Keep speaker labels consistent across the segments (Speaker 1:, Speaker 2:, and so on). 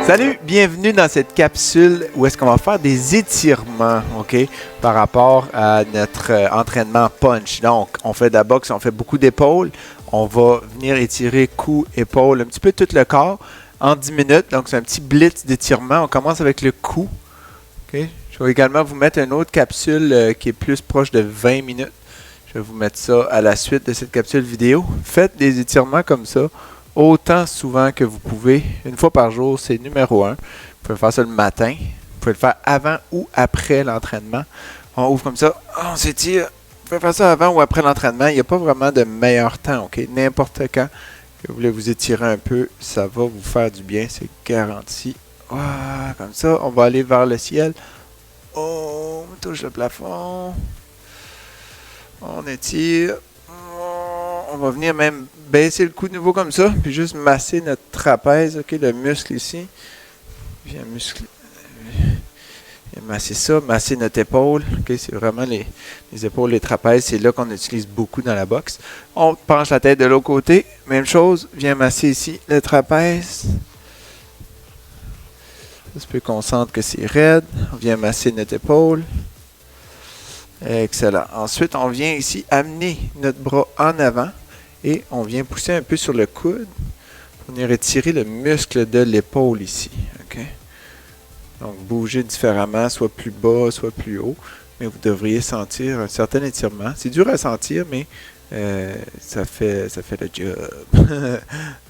Speaker 1: Salut, bienvenue dans cette capsule où est-ce qu'on va faire des étirements, ok, par rapport à notre entraînement punch. Donc, on fait de la boxe, on fait beaucoup d'épaules. On va venir étirer cou, épaule, un petit peu tout le corps en 10 minutes. Donc, c'est un petit blitz d'étirement. On commence avec le cou. Okay. Je vais également vous mettre une autre capsule qui est plus proche de 20 minutes. Je vais vous mettre ça à la suite de cette capsule vidéo. Faites des étirements comme ça autant souvent que vous pouvez. Une fois par jour, c'est numéro 1. Vous pouvez faire ça le matin. Vous pouvez le faire avant ou après l'entraînement. On ouvre comme ça, on s'étire. Vous pouvez faire ça avant ou après l'entraînement. Il n'y a pas vraiment de meilleur temps, ok? N'importe quand que vous voulez vous étirer un peu, ça va vous faire du bien, c'est garanti. Voilà, comme ça, on va aller vers le ciel. On touche le plafond. On étire. On va venir même baisser le cou de nouveau comme ça, puis juste masser notre trapèze, ok, le muscle ici. Viens masser ça, masser notre épaule, ok, c'est vraiment les épaules, les trapèzes, c'est là qu'on utilise beaucoup dans la boxe. On penche la tête de l'autre côté, même chose, viens masser ici le trapèze. Ça se peut qu'on sente que c'est raide, on vient masser notre épaule. Excellent. Ensuite, on vient ici amener notre bras en avant et on vient pousser un peu sur le coude pour venir étirer le muscle de l'épaule ici. Okay? Donc, bouger différemment, soit plus bas, soit plus haut, mais vous devriez sentir un certain étirement. C'est dur à sentir, mais ça fait le job.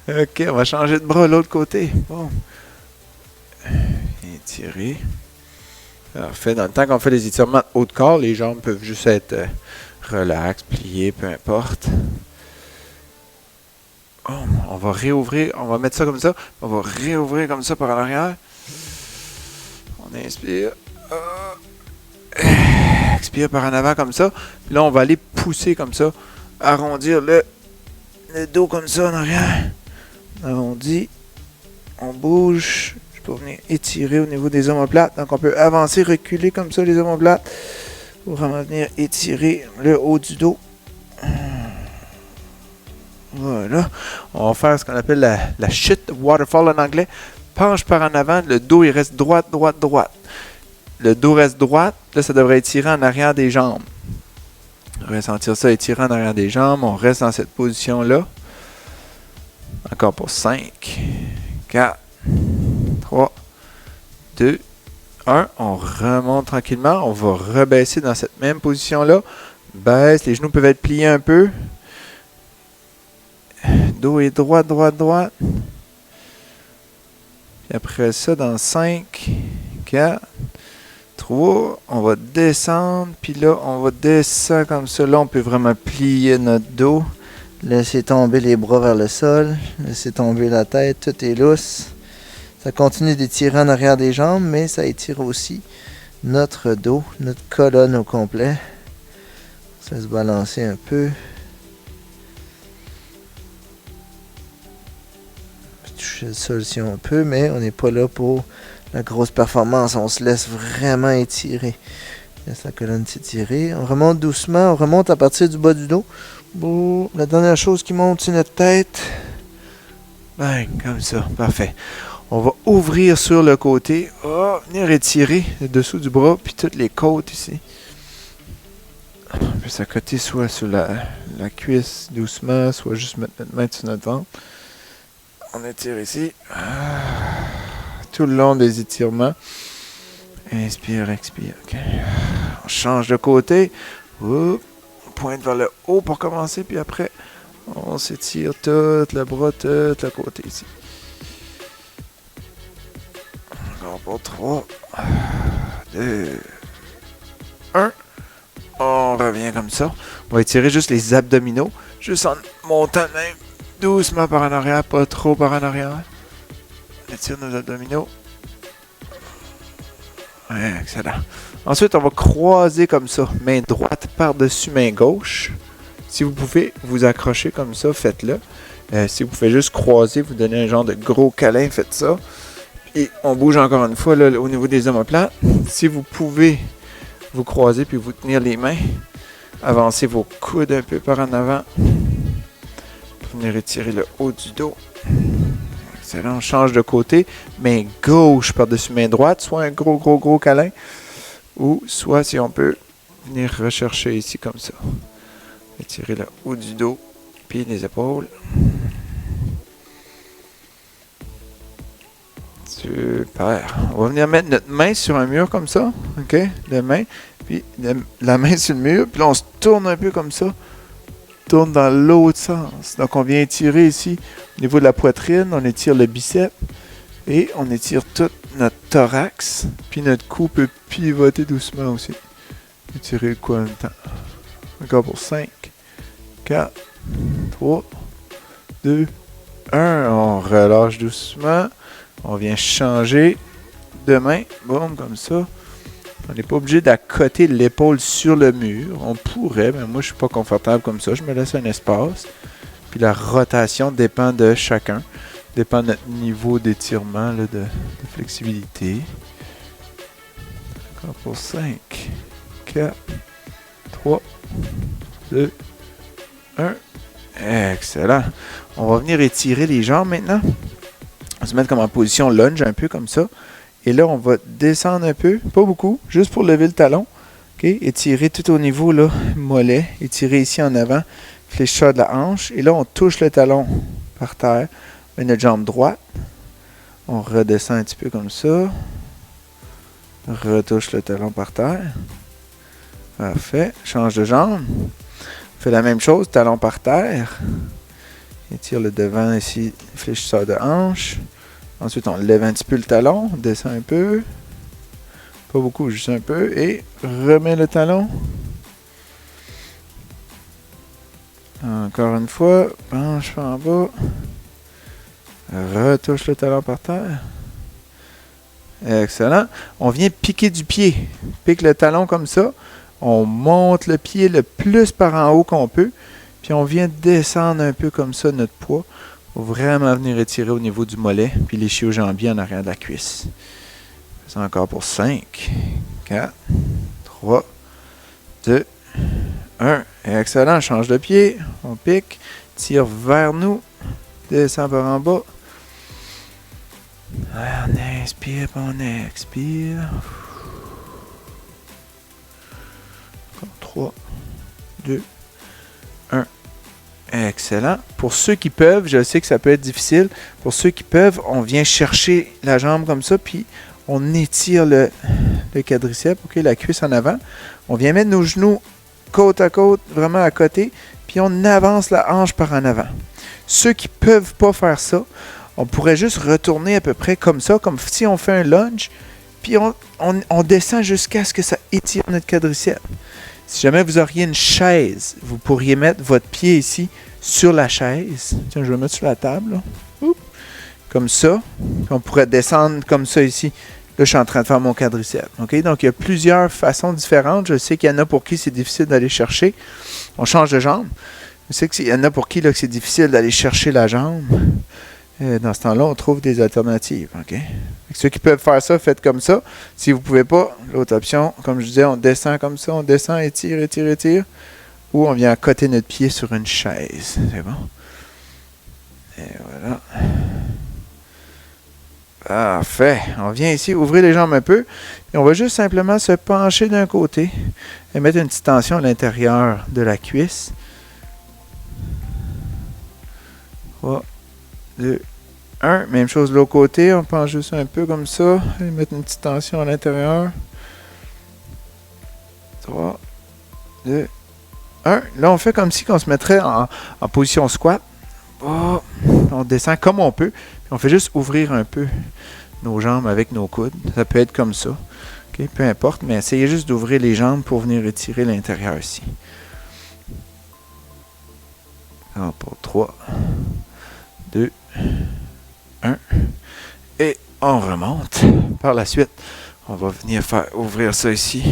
Speaker 1: OK, on va changer de bras de l'autre côté. Bon. Étirer. Parfait. Dans le temps qu'on fait les étirements haut de corps, les jambes peuvent juste être relax, pliées, peu importe. Oh, on va réouvrir, on va mettre ça comme ça. On va réouvrir comme ça par l'arrière. On inspire. Expire par en avant comme ça. Puis là, on va aller pousser comme ça. Arrondir le dos comme ça en arrière. On arrondit. On bouge. Pour venir étirer au niveau des omoplates. Donc, on peut avancer, reculer comme ça les omoplates pour vraiment venir étirer le haut du dos. Voilà. On va faire ce qu'on appelle la chute waterfall en anglais. Penche par en avant, le dos il reste droite, droite, droite. Le dos reste droite. Là, ça devrait étirer en arrière des jambes. On va sentir ça étirer en arrière des jambes. On reste dans cette position-là. Encore pour 5, 4, 3, 2, 1. On remonte tranquillement. On va rebaisser dans cette même position-là. Baisse. Les genoux peuvent être pliés un peu. Dos est droite, droite, droite. Puis après ça, dans 5, 4, 3, on va descendre. Puis là, on va descendre comme ça. Là, on peut vraiment plier notre dos. Laisser tomber les bras vers le sol. Laisser tomber la tête. Tout est lousse. Ça continue d'étirer en arrière des jambes, mais ça étire aussi notre dos, notre colonne au complet. Ça va se balancer un peu. Toucher le sol si on peut, mais on n'est pas là pour la grosse performance. On se laisse vraiment étirer. Laisse la colonne s'étirer. On remonte doucement, on remonte à partir du bas du dos. Bon, la dernière chose qui monte, c'est notre tête. Bang, comme ça, parfait. On va ouvrir sur le côté. Oh, venir étirer le dessous du bras, puis toutes les côtes ici. On peut s'accoter soit sur la cuisse doucement, soit juste mettre notre main sur notre ventre. On étire ici. Tout le long des étirements. Inspire, expire. Okay. On change de côté. On pointe vers le haut pour commencer, puis après, on s'étire tout le bras, tout le côté ici. Encore pour 3, 2, 1. On revient comme ça. On va étirer juste les abdominaux, juste en montant même doucement par en arrière, pas trop par en arrière. On étire nos abdominaux. Ouais, excellent. Ensuite, on va croiser comme ça, main droite par-dessus main gauche. Si vous pouvez vous accrocher comme ça, faites-le. Si vous pouvez juste croiser, vous donner un genre de gros câlin, faites ça. Et on bouge encore une fois là, au niveau des omoplates. Si vous pouvez vous croiser puis vous tenir les mains, avancez vos coudes un peu par en avant. Pour venir étirer le haut du dos. Excellent. On change de côté. Main gauche par-dessus main droite. Soit un gros câlin. Ou soit si on peut venir rechercher ici comme ça. Étirer le haut du dos. Puis les épaules. Super. On va venir mettre notre main sur un mur comme ça. OK? La main. Puis la main sur le mur. Puis là, on se tourne un peu comme ça. Tourne dans l'autre sens. Donc, on vient étirer ici au niveau de la poitrine. On étire le biceps. Et on étire tout notre thorax. Puis notre cou peut pivoter doucement aussi. Étirer le cou en même temps. Encore pour 5, 4, 3, 2, 1. On relâche doucement. On vient changer de main. Boum, comme ça. On n'est pas obligé d'accoter l'épaule sur le mur. On pourrait, mais moi, je ne suis pas confortable comme ça. Je me laisse un espace. Puis la rotation dépend de chacun. Dépend de notre niveau d'étirement, de flexibilité. Encore pour 5, 4, 3, 2, 1. Excellent. On va venir étirer les jambes maintenant. On va se mettre comme en position lunge, un peu comme ça. Et là, on va descendre un peu, pas beaucoup, juste pour lever le talon. Okay? Étirer tout au niveau, là, mollet. Étirer ici en avant, fléchisseur de la hanche. Et là, on touche le talon par terre. On met notre jambe droite. On redescend un petit peu comme ça. Retouche le talon par terre. Parfait. Change de jambe. On fait la même chose, talon par terre. Étire le devant ici, fléchisseur de hanche. Ensuite, on lève un petit peu le talon, on descend un peu. Pas beaucoup, juste un peu. Et remet le talon. Encore une fois, penche en bas. Retouche le talon par terre. Excellent. On vient piquer du pied. Pique le talon comme ça. On monte le pied le plus par en haut qu'on peut. Puis on vient descendre un peu comme ça notre poids. Il faut vraiment venir étirer au niveau du mollet. Puis l'ischio-jambier en arrière de la cuisse. Faisons encore pour 5, 4, 3, 2, 1. Excellent. Change de pied. On pique. Tire vers nous. Descend par en bas. On inspire, puis on expire. 3, 2, 1. Excellent. Pour ceux qui peuvent, je sais que ça peut être difficile. Pour ceux qui peuvent, on vient chercher la jambe comme ça, puis on étire le quadriceps, okay, la cuisse en avant. On vient mettre nos genoux côte à côte, vraiment à côté, puis on avance la hanche par en avant. Ceux qui ne peuvent pas faire ça, on pourrait juste retourner à peu près comme ça, comme si on fait un lunge, puis on descend jusqu'à ce que ça étire notre quadriceps. Si jamais vous auriez une chaise, vous pourriez mettre votre pied ici sur la chaise. Tiens, je vais le mettre sur la table. Là. Oups. Comme ça. Puis on pourrait descendre comme ça ici. Là, je suis en train de faire mon quadriceps. Okay? Donc, il y a plusieurs façons différentes. Je sais qu'il y en a pour qui c'est difficile d'aller chercher. On change de jambe. Je sais qu'il y en a pour qui là, que c'est difficile d'aller chercher la jambe. Dans ce temps-là, on trouve des alternatives. Okay? Ceux qui peuvent faire ça, faites comme ça. Si vous ne pouvez pas, l'autre option, comme je disais, on descend comme ça, on descend, étire, étire, étire. Ou on vient accoter notre pied sur une chaise. C'est bon? Et voilà. Parfait. On vient ici, ouvrir les jambes un peu. Et on va juste simplement se pencher d'un côté et mettre une petite tension à l'intérieur de la cuisse. 3, 2, 1. Même chose de l'autre côté. On penche juste un peu comme ça. Et mettre une petite tension à l'intérieur. 3, 2, 1. Là, on fait comme si on se mettrait en position squat. Oh, on descend comme on peut. Puis on fait juste ouvrir un peu nos jambes avec nos coudes. Ça peut être comme ça. Okay, peu importe. Mais essayez juste d'ouvrir les jambes pour venir étirer l'intérieur ici. Alors, pour 3, 2, 1. Et on remonte. Par la suite, on va venir faire ouvrir ça ici.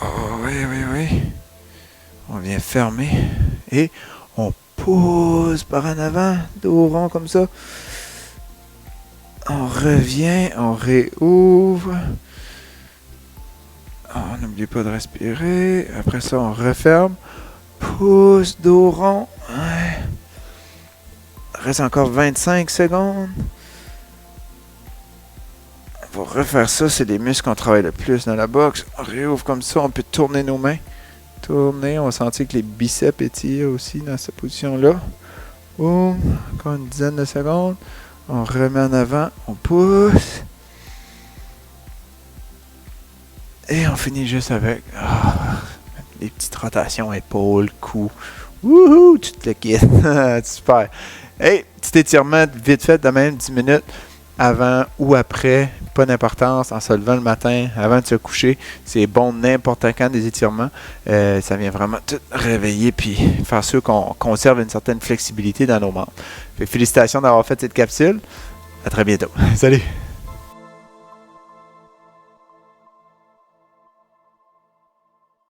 Speaker 1: Oh, oui. On vient fermer. Et on pousse par en avant, dos rond comme ça. On revient, on réouvre. On n'oublie pas de respirer. Après ça, on referme. Pousse, dos rond. Ouais. Reste encore 25 secondes. On va refaire ça. C'est les muscles qu'on travaille le plus dans la boxe. On réouvre comme ça. On peut tourner nos mains. Tourner. On va sentir que les biceps étirent aussi dans cette position-là. Boum. Encore une dizaine de secondes. On remet en avant. On pousse. Et on finit juste avec les petites rotations épaules, cou. Wouhou! Tu te le quittes. Super. Hey, petit étirement vite fait de même 10 minutes avant ou après. Pas d'importance. En se levant le matin, avant de se coucher. C'est bon n'importe quand des étirements. Ça vient vraiment tout réveiller puis faire sûr qu'on conserve une certaine flexibilité dans nos membres. Félicitations d'avoir fait cette capsule. À très bientôt. Salut!